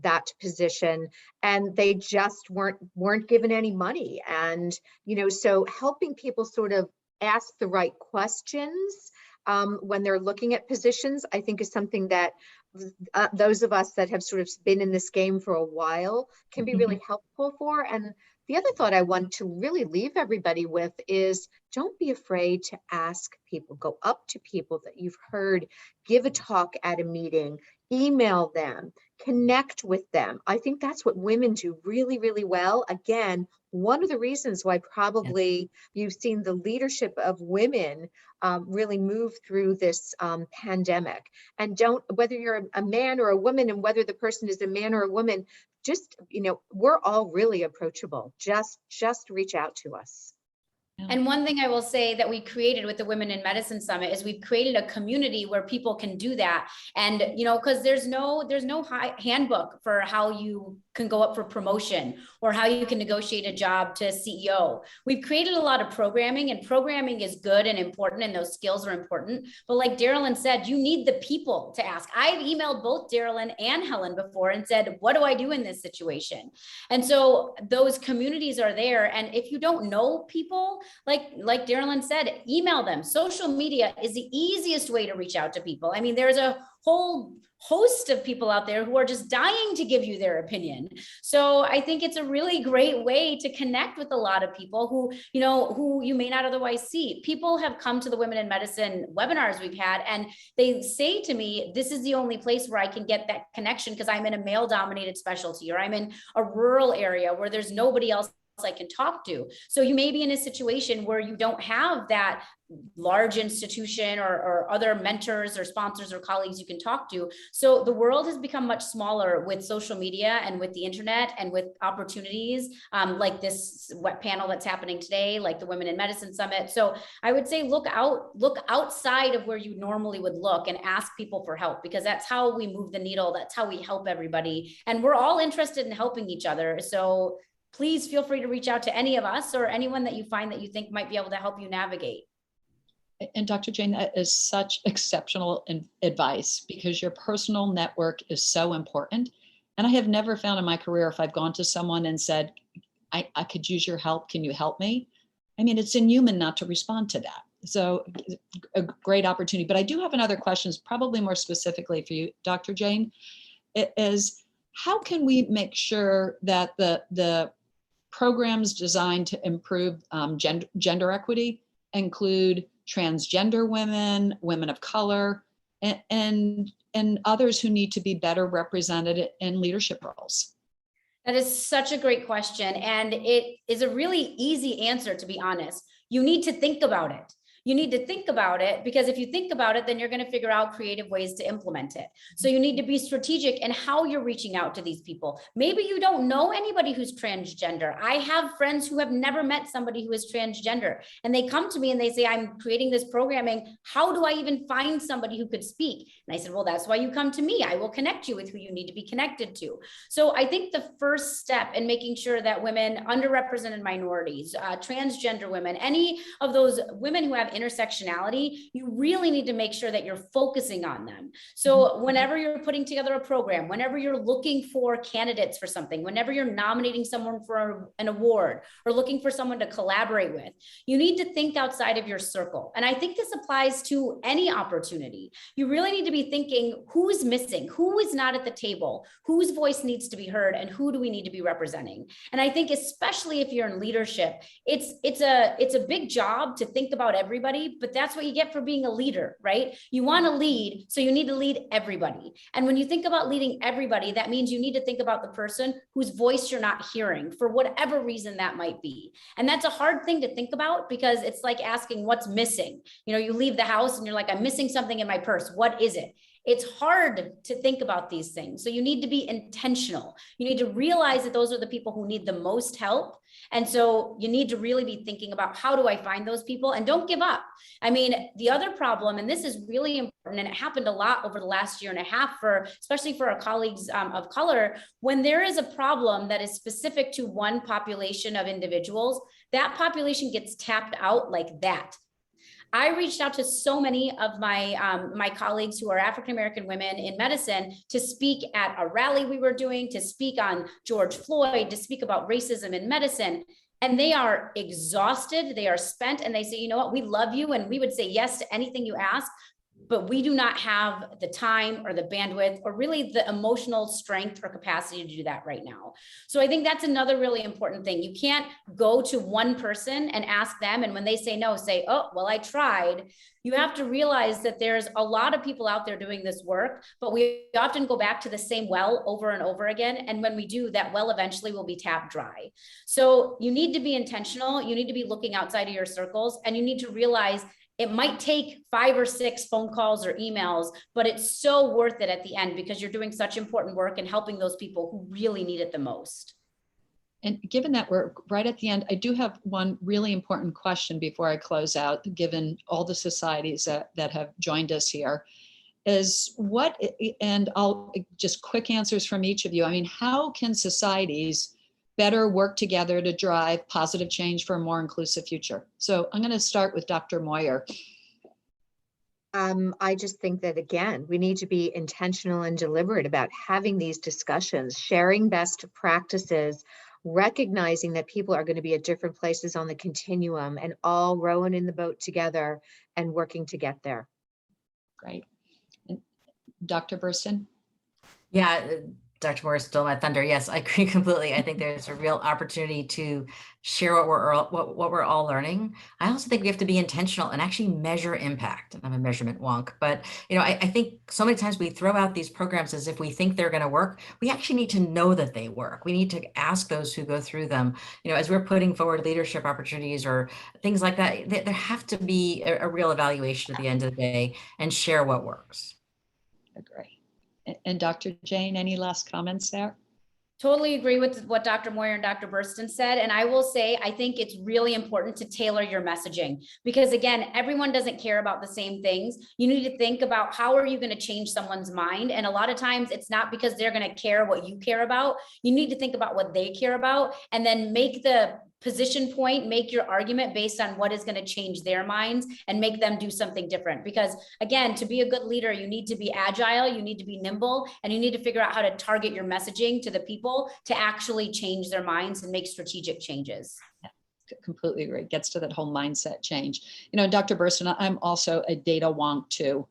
that position, and they just weren't given any money. And so helping people sort of ask the right questions when they're looking at positions, I think is something that those of us that have sort of been in this game for a while can be really helpful for. And the other thought I want to really leave everybody with is don't be afraid to ask people, go up to people that you've heard, give a talk at a meeting, email them, connect with them. I think that's what women do really, really well. Again, one of the reasons why probably you've seen the leadership of women really move through this pandemic. And whether you're a man or a woman, and whether the person is a man or a woman, just, we're all really approachable. Just reach out to us. And one thing I will say that we created with the Women in Medicine Summit is we've created a community where people can do that. And, you know, because there's no handbook for how you can go up for promotion or how you can negotiate a job to CEO. We've created a lot of programming, and programming is good and important, and those skills are important. But like Darylyn said, you need the people to ask. I've emailed both Darylyn and Helen before and said, what do I do in this situation? And so those communities are there. And if you don't know people, like Darylyn said, email them. Social media is the easiest way to reach out to people. I mean, there's a whole host of people out there who are just dying to give you their opinion. So I think it's a really great way to connect with a lot of people who you may not otherwise see. People have come to the Women in Medicine webinars we've had, and they say to me, this is the only place where I can get that connection because I'm in a male-dominated specialty, or I'm in a rural area where there's nobody else I can talk to. So you may be in a situation where you don't have that large institution or other mentors or sponsors or colleagues you can talk to. So the world has become much smaller with social media and with the internet and with opportunities like this web panel that's happening today, like the Women in Medicine Summit. So I would say look outside of where you normally would look and ask people for help, because that's how we move the needle. That's how we help everybody. And we're all interested in helping each other. So please feel free to reach out to any of us or anyone that you find that you think might be able to help you navigate. And Dr. Jane, that is such exceptional advice, because your personal network is so important. And I have never found in my career, if I've gone to someone and said, I could use your help, can you help me? I mean, it's inhuman not to respond to that. So a great opportunity. But I do have another question, probably more specifically for you, Dr. Jane. It is, how can we make sure that the programs designed to improve gender equity include transgender women, women of color, and others who need to be better represented in leadership roles? That is such a great question. And it is a really easy answer, to be honest. You need to think about it. You need to think about it, because if you think about it, then you're going to figure out creative ways to implement it. So you need to be strategic in how you're reaching out to these people. Maybe you don't know anybody who's transgender. I have friends who have never met somebody who is transgender, and they come to me and they say, I'm creating this programming. How do I even find somebody who could speak? And I said, well, that's why you come to me. I will connect you with who you need to be connected to. So I think the first step in making sure that women, underrepresented minorities, transgender women, any of those women who have intersectionality, you really need to make sure that you're focusing on them. So whenever you're putting together a program, whenever you're looking for candidates for something, whenever you're nominating someone for an award or looking for someone to collaborate with, you need to think outside of your circle. And I think this applies to any opportunity. You really need to be thinking, who is missing, who is not at the table, whose voice needs to be heard, and who do we need to be representing? And I think especially if you're in leadership, it's a big job to think about everybody, but that's what you get for being a leader, right? You want to lead, so you need to lead everybody. And when you think about leading everybody, that means you need to think about the person whose voice you're not hearing for whatever reason that might be. And that's a hard thing to think about, because it's like asking what's missing. You know, you leave the house and you're like, I'm missing something in my purse. What is it? It's hard to think about these things. So you need to be intentional. You need to realize that those are the people who need the most help. And so you need to really be thinking about, how do I find those people? And don't give up. I mean, the other problem, and this is really important, and it happened a lot over the last year and a half, especially for our colleagues of color, when there is a problem that is specific to one population of individuals, that population gets tapped out like that. I reached out to so many of my colleagues who are African-American women in medicine to speak at a rally we were doing, to speak on George Floyd, to speak about racism in medicine. And they are exhausted, they are spent, and they say, you know what, we love you, and we would say yes to anything you ask, but we do not have the time or the bandwidth or really the emotional strength or capacity to do that right now. So I think that's another really important thing. You can't go to one person and ask them, and when they say no, say, oh, well, I tried. You have to realize that there's a lot of people out there doing this work, but we often go back to the same well over and over again. And when we do, that well eventually will be tapped dry. So you need to be intentional. You need to be looking outside of your circles, and you need to realize it might take 5 or 6 phone calls or emails, but it's so worth it at the end, because you're doing such important work and helping those people who really need it the most. And given that we're right at the end, I do have one really important question before I close out, given all the societies that have joined us here, is what, and I'll just quick answers from each of you. I mean, how can societies better work together to drive positive change for a more inclusive future? So I'm going to start with Dr. Moyer. I just think that, again, we need to be intentional and deliberate about having these discussions, sharing best practices, recognizing that people are going to be at different places on the continuum and all rowing in the boat together and working to get there. Great. And Dr. Burston? Yeah, Dr. Moore stole my thunder. Yes, I agree completely. I think there's a real opportunity to share what we're all learning. I also think we have to be intentional and actually measure impact. I'm a measurement wonk, but I think so many times we throw out these programs as if we think they're going to work. We actually need to know that they work. We need to ask those who go through them. As we're putting forward leadership opportunities or things like that, there have to be a real evaluation at the end of the day and share what works. Agree. And Dr. Jane, any last comments there? Totally agree with what Dr. Moyer and Dr. Burston said. And I will say, I think it's really important to tailor your messaging because again, everyone doesn't care about the same things. You need to think about how are you going to change someone's mind? And a lot of times it's not because they're going to care what you care about. You need to think about what they care about and then make the position point, make your argument based on what is going to change their minds and make them do something different. Because again, to be a good leader, you need to be agile, you need to be nimble, and you need to figure out how to target your messaging to the people to actually change their minds and make strategic changes. Yeah, completely agree. Gets to that whole mindset change. Dr. Burston, I'm also a data wonk too.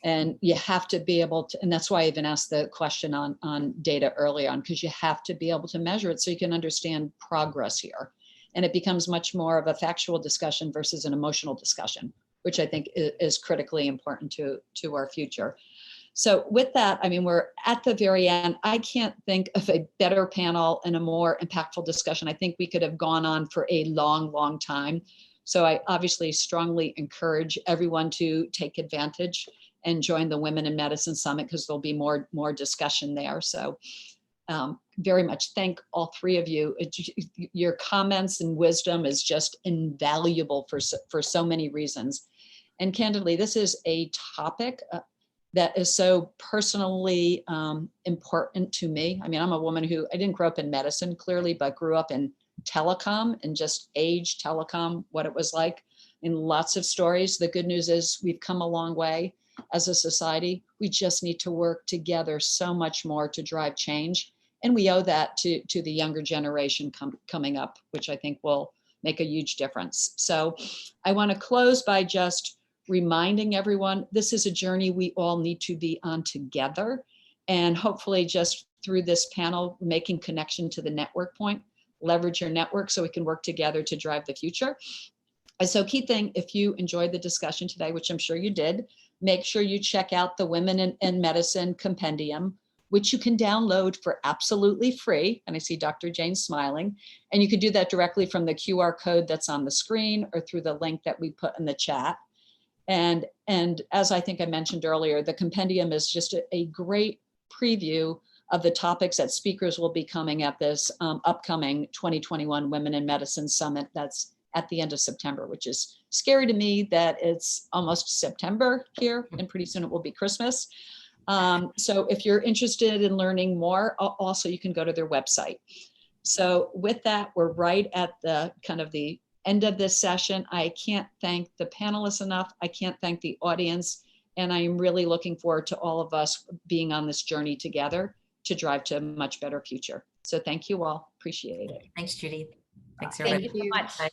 And you have to be able to, and that's why I even asked the question on data early on, because you have to be able to measure it so you can understand progress here. And it becomes much more of a factual discussion versus an emotional discussion, which I think is critically important to our future. So with that, I mean, we're at the very end. I can't think of a better panel and a more impactful discussion. I think we could have gone on for a long, long time. So I obviously strongly encourage everyone to take advantage and join the Women in Medicine Summit because there'll be more discussion there. So very much thank all three of you. Your comments and wisdom is just invaluable for so many reasons. And candidly, this is a topic that is so personally important to me. I mean, I'm a woman who, I didn't grow up in medicine clearly, but grew up in telecom and just age telecom, what it was like in lots of stories. The good news is we've come a long way as a society. We just need to work together so much more to drive change. And we owe that to the younger generation coming up, which I think will make a huge difference. So I want to close by just reminding everyone, this is a journey we all need to be on together. And hopefully just through this panel, making connection to the network point, leverage your network so we can work together to drive the future. And so key thing, if you enjoyed the discussion today, which I'm sure you did, make sure you check out the Women in Medicine Compendium, which you can download for absolutely free. And I see Dr. Jane smiling. And you can do that directly from the QR code that's on the screen or through the link that we put in the chat. And as I think I mentioned earlier, the compendium is just a great preview of the topics that speakers will be coming at this upcoming 2021 Women in Medicine Summit that's at the end of September, which is scary to me that it's almost September here and pretty soon it will be Christmas. So if you're interested in learning more, also you can go to their website. So with that, we're right at the kind of the end of this session. I can't thank the panelists enough. I can't thank the audience. And I am really looking forward to all of us being on this journey together to drive to a much better future. So thank you all. Appreciate it. Thanks, Judy. Thanks, Thank everybody. you so much. Bye.